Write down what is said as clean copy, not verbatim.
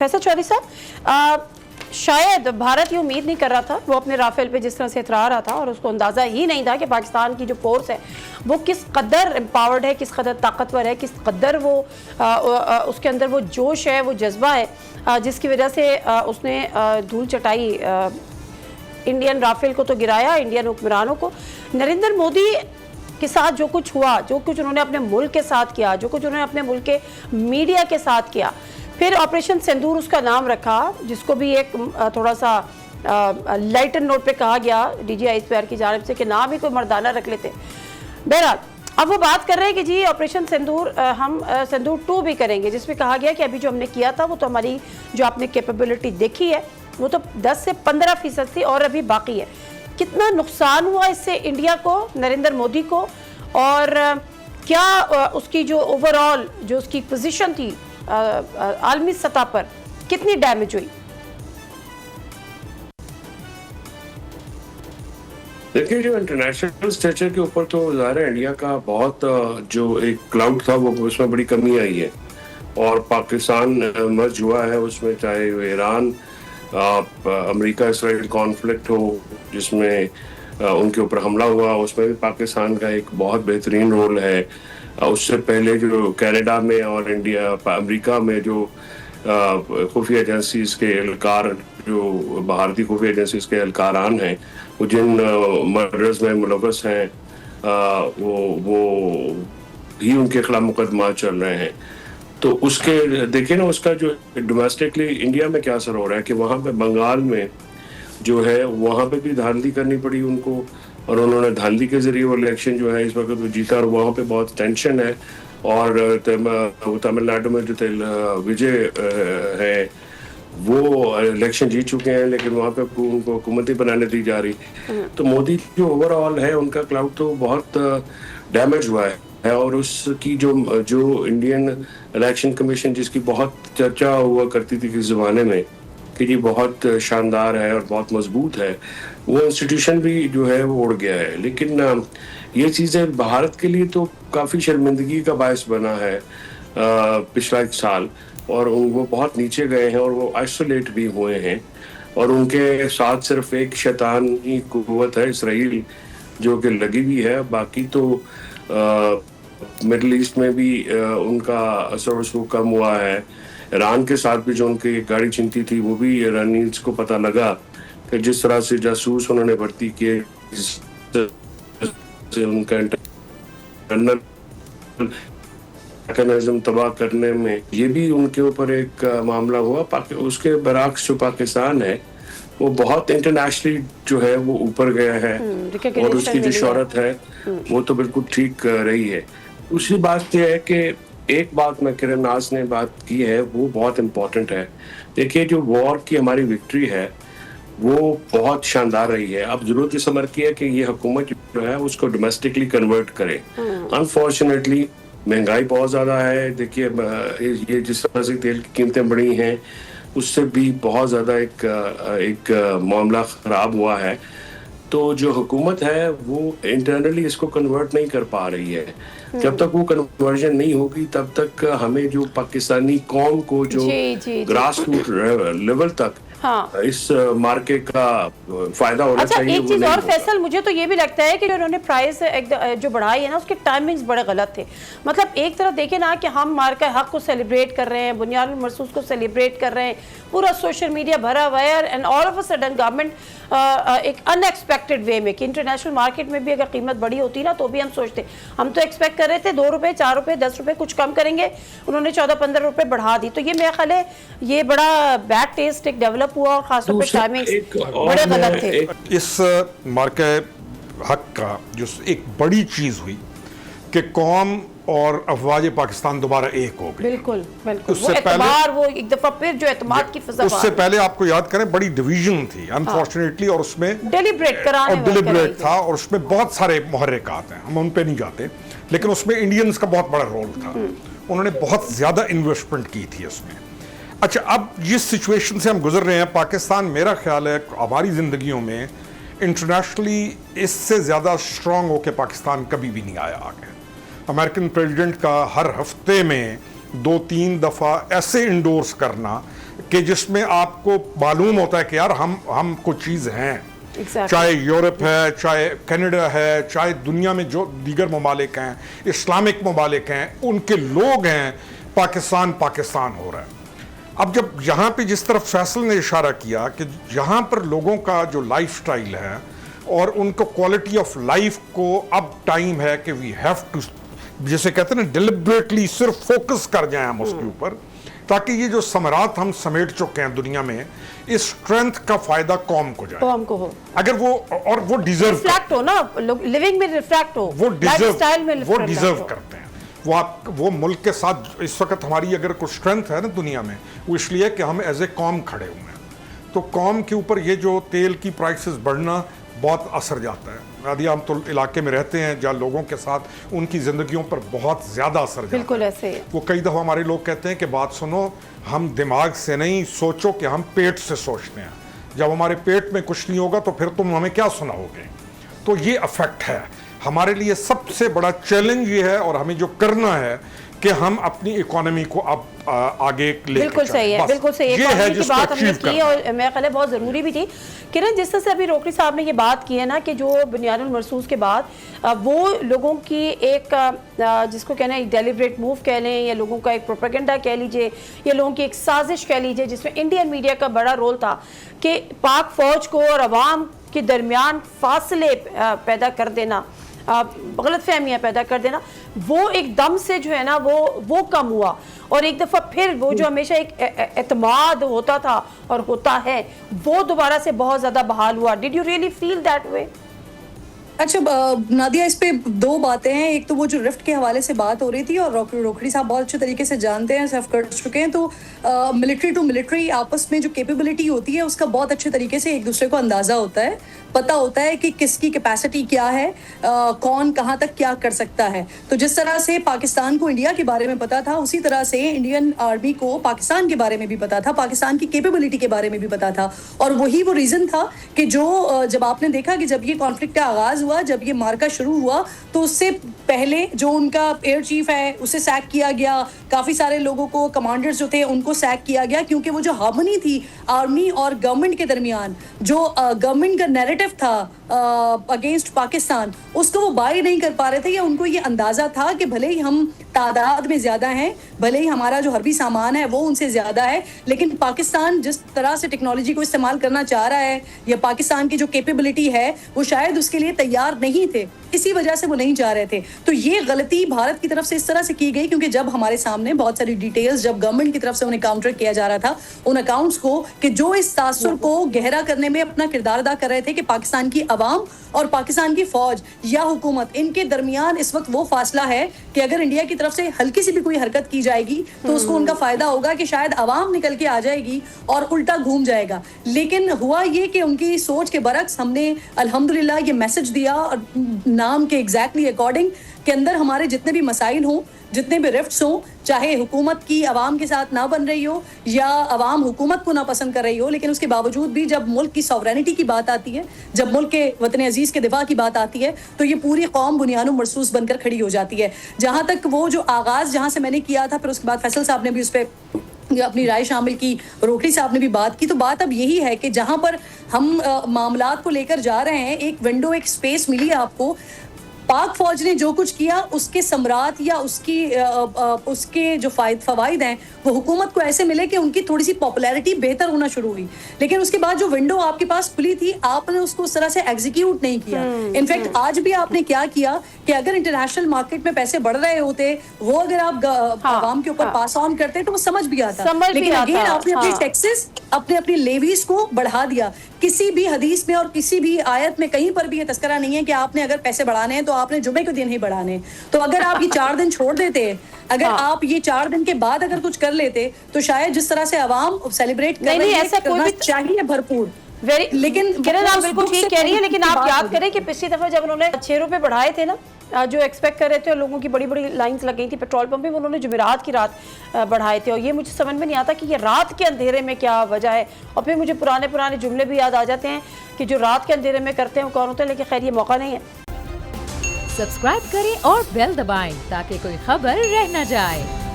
फैसल चौधरी साहब, शायद भारत ये उम्मीद नहीं कर रहा था, वो अपने राफेल पे जिस तरह से इतरा रहा था और उसको अंदाज़ा ही नहीं था कि पाकिस्तान की जो फोर्स है वो किस कदर एम्पावर्ड है, किस कदर ताकतवर है, किस कदर वो उसके अंदर वो जोश है, वो जज्बा है जिसकी वजह से उसने धूल चटाई इंडियन राफेल को तो गिराया, इंडियन हुक्मरानों को। नरेंद्र मोदी के साथ जो कुछ हुआ, जो कुछ उन्होंने अपने मुल्क के साथ किया, जो कुछ उन्होंने अपने मुल्क के मीडिया के साथ किया, फिर ऑपरेशन सिंदूर उसका नाम रखा, जिसको भी एक थोड़ा सा लाइटर नोट पे कहा गया DGI की जानिब से कि नाम ही कोई मर्दाना रख लेते। बहरहाल अब वो बात कर रहे हैं कि जी ऑपरेशन सिंदूर हम सिंदूर 2 भी करेंगे, जिसमें कहा गया कि अभी जो हमने किया था वो तो हमारी जो आपने कैपेबिलिटी देखी है वो तो 10 से 15% थी और अभी बाकी है। कितना नुकसान हुआ इससे इंडिया को, नरेंद्र मोदी को, और क्या उसकी जो ओवरऑल जो उसकी पोजीशन थी आलमी सतह पर कितनी डैमेज हुई? देखिए, जो इंटरनेशनल स्टेचर के ऊपर तो ज़ाहिर है इंडिया का बहुत जो एक क्लाउड था वो उसमें बड़ी कमी आई है और पाकिस्तान मर्ज हुआ है उसमें, चाहे वो ईरान अमेरिका इसराइल कॉन्फ्लिक्ट हो जिसमें उनके ऊपर हमला हुआ, उसमें भी पाकिस्तान का एक बहुत बेहतरीन रोल है। उससे पहले जो कनाडा में और इंडिया अमेरिका में जो खुफिया एजेंसीज के एहलकार, जो भारतीय खुफिया एजेंसीज के एहलकारान हैं, वो जिन मर्डर्स में मुलव्वस हैं वो भी उनके खिलाफ मुकदमा चल रहे हैं। तो उसके देखिए ना, उसका जो डोमेस्टिकली इंडिया में क्या असर हो रहा है कि वहाँ पे बंगाल में जो है वहाँ पे भी धांधली करनी पड़ी उनको और उन्होंने धांधली के जरिए वो इलेक्शन जो है इस वक्त वो जीता और वहाँ पे बहुत टेंशन है। और तमिलनाडु में जो विजय है वो इलेक्शन जीत चुके हैं लेकिन वहाँ पे उनको हुकूमतें बनाने दी जा रही। तो मोदी जो ओवरऑल है उनका क्लाउड तो बहुत डैमेज हुआ है और उसकी जो इंडियन इलेक्शन कमीशन जिसकी बहुत चर्चा हुआ करती थी किस ज़माने में कि ये बहुत शानदार है और बहुत मजबूत है, वो इंस्टीट्यूशन भी जो है वो उड़ गया है। लेकिन ये चीज़ें भारत के लिए तो काफ़ी शर्मिंदगी का बायस बना है पिछला एक साल, और वो बहुत नीचे गए हैं और वो आइसोलेट भी हुए हैं और उनके साथ सिर्फ एक शैतानी कुव्वत है इसराइल जो कि लगी भी है। बाकी तो मिडल ईस्ट में भी उनका असर रसूख कम हुआ है। ईरान के साथ भी जो उनकी गाड़ी चिंती थी वो भी ईरानीज को पता लगा कि जिस तरह से जासूस उन्होंने भर्ती किए से उनका इंटरनल मैकेनिज्म तबाह करने में ये भी उनके ऊपर एक मामला हुआ। उसके बरक्स जो पाकिस्तान है वो बहुत इंटरनेशनली जो है वो ऊपर गया है और उसकी जो शोहरत है वो तो बिल्कुल ठीक रही है। दूसरी बात यह है कि एक बात में किरण नाज ने बात की है वो बहुत इम्पोर्टेंट है। देखिए, जो वॉर की हमारी विक्ट्री है वो बहुत शानदार रही है। अब जरूरत इस अमर की है कि ये हुकूमत जो है उसको डोमेस्टिकली कन्वर्ट करे। अनफॉर्चुनेटली महंगाई बहुत ज़्यादा है। देखिए, ये जिस तरह से तेल की कीमतें बढ़ी हैं उससे भी बहुत ज़्यादा एक मामला ख़राब हुआ है। तो जो हुकूमत है वो इंटरनली इसको कन्वर्ट नहीं कर पा रही है। जब तक वो कन्वर्जन नहीं होगी तब तक हमें जो पाकिस्तानी कौम को जो ग्रास रूट लेवल तक इस मार्केट का फायदा होना चाहिए। एक चीज और फैसल, मुझे तो ये भी लगता है कि जो उन्होंने प्राइस जो बढ़ाई है ना उसके टाइमिंग्स बड़े गलत थे। मतलब एक तरफ देखे ना कि हम मार्का हक को सेलिब्रेट कर रहे हैं, बुनियाद मरसूस को सेलिब्रेट कर रहे हैं, पूरा सोशल मीडिया भरा हुआ है and all of a sudden government एक अनएक्सपेक्टेड वे में कि इंटरनेशनल मार्केट में भी अगर कीमत बड़ी होती ना तो भी हम सोचते, हम तो एक्सपेक्ट कर रहे थे 2 रुपए 4 रुपए 10 रुपए कुछ कम करेंगे, उन्होंने 14-15 रुपए बढ़ा दी। तो ये मेरा ख्याल है ये बड़ा बैड टेस्ट एक डेवलप हुआ और खासतौर पर टाइमिंग्स बड़े गलत थे। इस मार्के हक का जो एक बड़ी चीज हुई कि कौम और अफवाज पाकिस्तान दोबारा एक हो गई। बिल्कुल बिल्कुल, उससे पहले वो एक दफा फिर जो एतमाद की फिजा, उससे पहले आपको याद करें बड़ी डिवीजन थी अनफॉर्चुनेटली और उसमें डिलिब्रेट था और उसमें बहुत सारे मुहर्रिकात हैं, हम उन पे नहीं जाते, लेकिन उसमें इंडियंस का बहुत बड़ा रोल था। उन्होंने बहुत ज्यादा इन्वेस्टमेंट की थी उसमें। अच्छा, अब जिस सिचुएशन से हम गुजर रहे हैं पाकिस्तान, मेरा ख्याल है हमारी जिंदगियों में इंटरनेशनली इससे ज्यादा स्ट्रांग होकर पाकिस्तान कभी भी नहीं आया आगे। अमेरिकन प्रेसिडेंट का हर हफ्ते में 2-3 दफ़ा ऐसे इंडोर्स करना कि जिसमें आपको मालूम होता है कि यार हम कुछ चीज़ हैं। Exactly. चाहे यूरोप है, चाहे कनाडा है, चाहे दुनिया में जो दीगर ममालिक हैं, इस्लामिक ममालिक हैं, उनके लोग हैं, पाकिस्तान हो रहा है। अब जब यहाँ पे जिस तरफ फैसल ने इशारा किया कि यहाँ पर लोगों का जो लाइफ स्टाइल है और उनको क्वालिटी ऑफ लाइफ को अब टाइम है कि वी हैव टू, जैसे कहते हैं ना, डिलिबरेटली सिर्फ फोकस कर जाएं हम उसके ऊपर, ताकि ये जो समरात हम समेट चुके हैं दुनिया में, इस स्ट्रेंथ का फायदा कौम को जाए, कौम को हो, अगर वो, और वो डिजर्व रिफ्लेक्ट हो ना, लिविंग में रिफ्लेक्ट हो, वो लाइफस्टाइल में वो डिजर्व करते हैं। वो मुल्क के साथ इस वक्त हमारी अगर कुछ स्ट्रेंथ है ना दुनिया में, वो इसलिए कि हम एज ए कौम खड़े हुए हैं। तो कौम के ऊपर ये जो तेल की प्राइसेस बढ़ना बहुत असर जाता है। आदि हम तो इलाके में रहते हैं जहाँ लोगों के साथ उनकी ज़िंदगियों पर बहुत ज़्यादा असर जाता है। बिल्कुल ऐसे ही। वो कई दफ़ा हमारे लोग कहते हैं कि बात सुनो, हम दिमाग से नहीं, सोचो कि हम पेट से सोचते हैं। जब हमारे पेट में कुछ नहीं होगा तो फिर तुम हमें क्या सुनाओगे। तो ये अफेक्ट है हमारे लिए। सबसे बड़ा चैलेंज ये है और हमें जो करना है कि हम अपनी इकोनॉमी को अब आगे लेकर बिल्कुल सही है, बिल्कुल सही है। इकोनॉमी की बात हमने की और मैं ख्याल है बहुत ज़रूरी भी थी। किरण, जिस तरह से अभी रोकड़ी साहब ने ये बात की है ना कि जो बुनियादुल मरसूस के बाद वो लोगों की एक जिसको कहना है डेलिब्रेट मूव कह लें, या लोगों का एक प्रोपेगेंडा कह लीजिए, या लोगों की एक साजिश कह लीजिए, जिसमें इंडियन मीडिया का बड़ा रोल था कि पाक फौज को और अवाम के दरमियान फासले पैदा कर देना, गलत फहमियाँ पैदा कर देना, वो एकदम से जो है ना वो कम हुआ। और एक दफ़ा फिर वो जो हमेशा एक एतमाद होता था और होता है, वो दोबारा से बहुत ज़्यादा बहाल हुआ। Did you really feel that way? अच्छा नादिया, इस पे दो बातें हैं। एक तो वो जो रिफ्ट के हवाले से बात हो रही थी, और रोकड़ी साहब बहुत अच्छे तरीके से जानते हैं, सर्व कर चुके हैं, तो मिलिट्री टू मिलिट्री आपस में जो कैपेबिलिटी होती है उसका बहुत अच्छे तरीके से एक दूसरे को अंदाज़ा होता है, पता होता है कि किसकी कैपेसिटी क्या है, कौन कहाँ तक क्या कर सकता है। तो जिस तरह से पाकिस्तान को इंडिया के बारे में पता था, उसी तरह से इंडियन आर्मी को पाकिस्तान के बारे में भी पता था, पाकिस्तान की कैपेबिलिटी के बारे में भी पता था। और वही वो रीज़न था कि जो जब आपने देखा कि जब ये कॉन्फ्लिक्ट का आगाज़ हुआ, जब ये मार्का शुरू हुआ, तो उससे पहले जो उनका एयर चीफ है उसे सैक किया गया, काफ़ी सारे लोगों को, कमांडर्स जो थे उनको सैक किया गया, क्योंकि वो जो हार्मनी थी आर्मी और गवर्नमेंट के दरमियान, जो गवर्नमेंट का नैरेटिव था अगेंस्ट पाकिस्तान, उसको वो बाय नहीं कर पा रहे थे, या उनको ये अंदाज़ा था कि भले ही हम तादाद में ज़्यादा हैं, भले ही हमारा जो हर्बी सामान है वो उनसे ज़्यादा है, लेकिन पाकिस्तान जिस तरह से टेक्नोलॉजी को इस्तेमाल करना चाह रहा है, या पाकिस्तान की जो कैपेबिलिटी है, वो शायद उसके लिए तैयार नहीं थे, इसी वजह से वो नहीं जा रहे थे। तो ये गलती भारत की तरफ से इस तरह से की गई, क्योंकि जब हमारे सामने बहुत सारी डिटेल्स, जब गवर्नमेंट की तरफ से उन्हें काउंटर किया जा रहा था उन अकाउंट्स को, कि जो इस तासुर को गहरा करने में अपना किरदार अदा कर रहे थे कि पाकिस्तान की आवाम और पाकिस्तान की फौज या हुकूमत, इनके दरमियान इस वक्त वो फासला है कि अगर इंडिया की तरफ से हल्की सी भी कोई हरकत की जाएगी तो उसको उनका फायदा होगा कि शायद आवाम निकल के आ जाएगी और उल्टा घूम जाएगा। लेकिन हुआ ये कि उनकी सोच के बरक्स हमने अल्हम्दुलिल्लाह ये मैसेज दिया, और नाम के एग्जैक्टली अकॉर्डिंग, के अंदर हमारे जितने भी मसाइल हों, जितने भी रिफ्ट्स हों, चाहे हुकूमत की आवाम के साथ ना बन रही हो या आवाम हुकूमत को ना पसंद कर रही हो, लेकिन उसके बावजूद भी जब मुल्क की सॉवरेनिटी की बात आती है, जब मुल्क के वतन अजीज़ के दिफा की बात आती है, तो ये पूरी कौम बुनियादुल मरसूस बनकर खड़ी हो जाती है। जहाँ तक वो जो आगाज़ जहाँ से मैंने किया था, फिर उसके बाद फैसल साहब ने भी उस पर अपनी राय शामिल की, रोकड़ी साहब ने भी बात की, तो बात अब यही है कि जहाँ पर हम मामलात को लेकर जा रहे हैं, एक विंडो, एक स्पेस मिली है आपको। पाक फौज ने जो कुछ किया उसके समरात या उसके जो फवाइद हैं वो हुकूमत को ऐसे मिले कि उनकी थोड़ी सी पॉपुलैरिटी बेहतर होना शुरू हुई, लेकिन उसके बाद जो विंडो आपके पास खुली थी आपने उसको उस तरह से एग्जीक्यूट नहीं किया। इनफैक्ट आज भी आपने क्या किया कि अगर इंटरनेशनल मार्केट में पैसे बढ़ रहे होते, वो अगर आप आवाम के ऊपर पास ऑन करते तो वो समझ भी आता, लेकिन अगेन आपने अपने टैक्सेस, अपने लेवीज को बढ़ा दिया। किसी भी हदीस में और किसी भी आयत में कहीं पर भी ये तस्करा नहीं है कि आपने अगर पैसे बढ़ाने हैं तो आपने जुमे के दिन ही बढ़ाने। तो अगर आप ये 4 दिन छोड़ देते, अगर आप ये 4 दिन के बाद अगर कुछ कर लेते, तो शायद जिस तरह से आवाम सेलिब्रेट कर रही है, ऐसा करना चाहिए भरपूर। लेकिन किरण आप बिल्कुल ठीक कह रही है, लेकिन आप याद करें कि पिछली दफा जब उन्होंने 6 रुपए बढ़ाए थे ना, जो एक्सपेक्ट कर रहे थे, और लोगों की बड़ी बड़ी लाइंस लग गई थी पेट्रोल पंप में, उन्होंने जुमेरात की रात बढ़ाए थे, और ये मुझे समझ में नहीं आता कि ये रात के अंधेरे में क्या वजह है। और फिर मुझे पुराने जुमले भी याद आ जाते हैं कि जो रात के अंधेरे में करते हैं वो कौन होते हैं, लेकिन खैर ये मौका नहीं है। सब्सक्राइब करें और बेल दबाएं ताकि कोई खबर रह न जाए।